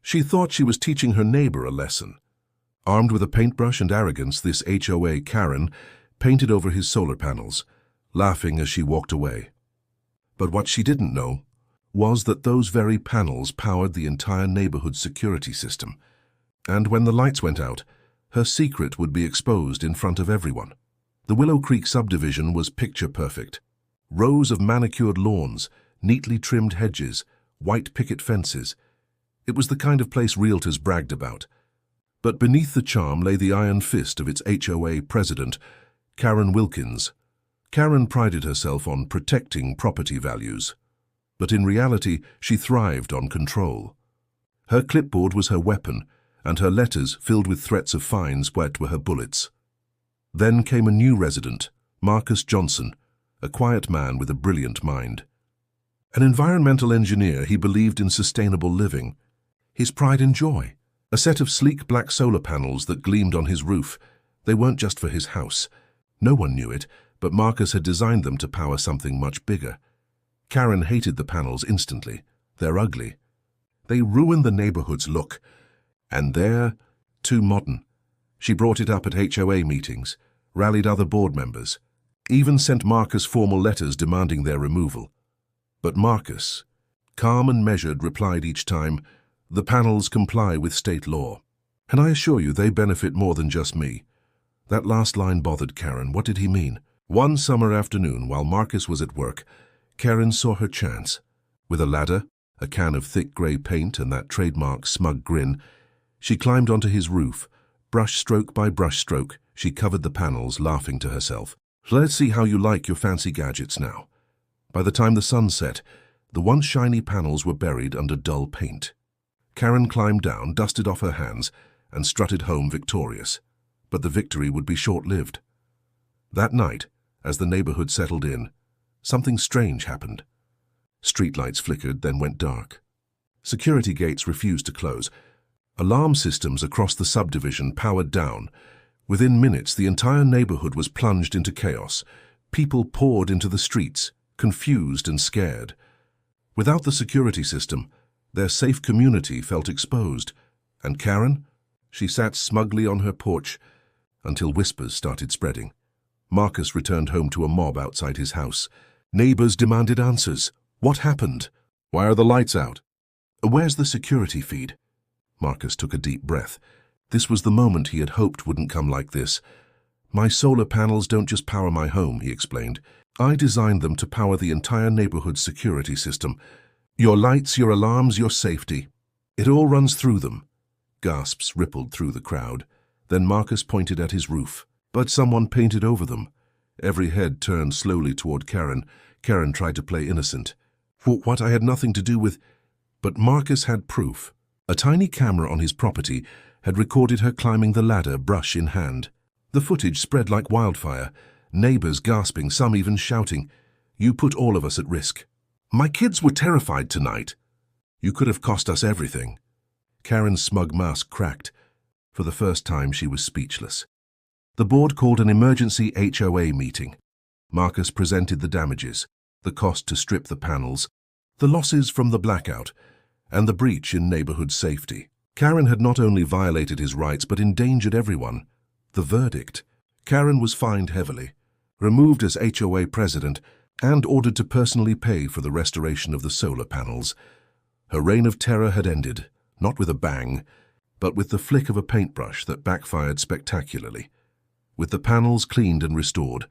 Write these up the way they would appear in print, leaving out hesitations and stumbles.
She thought she was teaching her neighbor a lesson. Armed with a paintbrush and arrogance, this HOA Karen painted over his solar panels, laughing as she walked away. But what she didn't know was that those very panels powered the entire neighborhood security system. And when the lights went out, her secret would be exposed in front of everyone. The Willow Creek subdivision was picture perfect. Rows of manicured lawns, neatly trimmed hedges, white picket fences. It was the kind of place realtors bragged about. But beneath the charm lay the iron fist of its HOA president, Karen Wilkins. Karen prided herself on protecting property values. But in reality, she thrived on control. Her clipboard was her weapon, and her letters, filled with threats of fines, were her bullets. Then came a new resident, Marcus Johnson, a quiet man with a brilliant mind. An environmental engineer, he believed in sustainable living. His pride and joy. A set of sleek black solar panels that gleamed on his roof. They weren't just for his house. No one knew it, but Marcus had designed them to power something much bigger. Karen hated the panels instantly. They're ugly. They ruin the neighborhood's look. And they're too modern. She brought it up at HOA meetings, rallied other board members, even sent Marcus formal letters demanding their removal. But Marcus, calm and measured, replied each time, "The panels comply with state law. And I assure you they benefit more than just me." That last line bothered Karen. What did he mean? One summer afternoon, while Marcus was at work, Karen saw her chance. With a ladder, a can of thick grey paint, and that trademark smug grin, she climbed onto his roof. Brush stroke by brush stroke, she covered the panels, laughing to herself. "Let's see how you like your fancy gadgets now." By the time the sun set, the once shiny panels were buried under dull paint. Karen climbed down, dusted off her hands, and strutted home victorious. But the victory would be short-lived. That night, as the neighborhood settled in, something strange happened. Streetlights flickered, then went dark. Security gates refused to close. Alarm systems across the subdivision powered down. Within minutes, the entire neighborhood was plunged into chaos. People poured into the streets, confused and scared. Without the security system, their safe community felt exposed. And Karen? She sat smugly on her porch until whispers started spreading. Marcus returned home to a mob outside his house. Neighbors demanded answers. What happened? Why are the lights out? Where's the security feed? Marcus took a deep breath. This was the moment he had hoped wouldn't come like this. "My solar panels don't just power my home," he explained. "I designed them to power the entire neighborhood's security system. Your lights, your alarms, your safety. It all runs through them." Gasps rippled through the crowd. Then Marcus pointed at his roof. But someone painted over them. Every head turned slowly toward Karen. Karen tried to play innocent. "What? I had nothing to do with—" But Marcus had proof. A tiny camera on his property had recorded her climbing the ladder, brush in hand. The footage spread like wildfire, neighbors gasping, some even shouting, "You put all of us at risk." "My kids were terrified tonight." "You could have cost us everything." Karen's smug mask cracked. For the first time, she was speechless. The board called an emergency HOA meeting. Marcus presented the damages, the cost to strip the panels, the losses from the blackout, and the breach in neighborhood safety. Karen had not only violated his rights but endangered everyone. The verdict: Karen was fined heavily, removed as HOA president, and ordered to personally pay for the restoration of the solar panels. Her reign of terror had ended, not with a bang, but with the flick of a paintbrush that backfired spectacularly. With the panels cleaned and restored,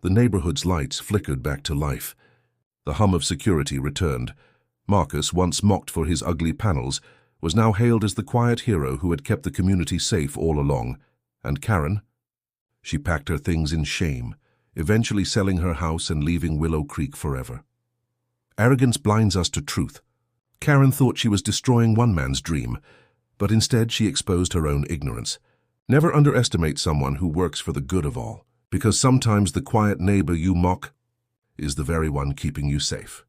the neighborhood's lights flickered back to life. The hum of security returned. Marcus, once mocked for his ugly panels, was now hailed as the quiet hero who had kept the community safe all along. And Karen? She packed her things in shame, eventually selling her house and leaving Willow Creek forever. Arrogance blinds us to truth. Karen thought she was destroying one man's dream, but instead she exposed her own ignorance. Never underestimate someone who works for the good of all, because sometimes the quiet neighbor you mock is the very one keeping you safe.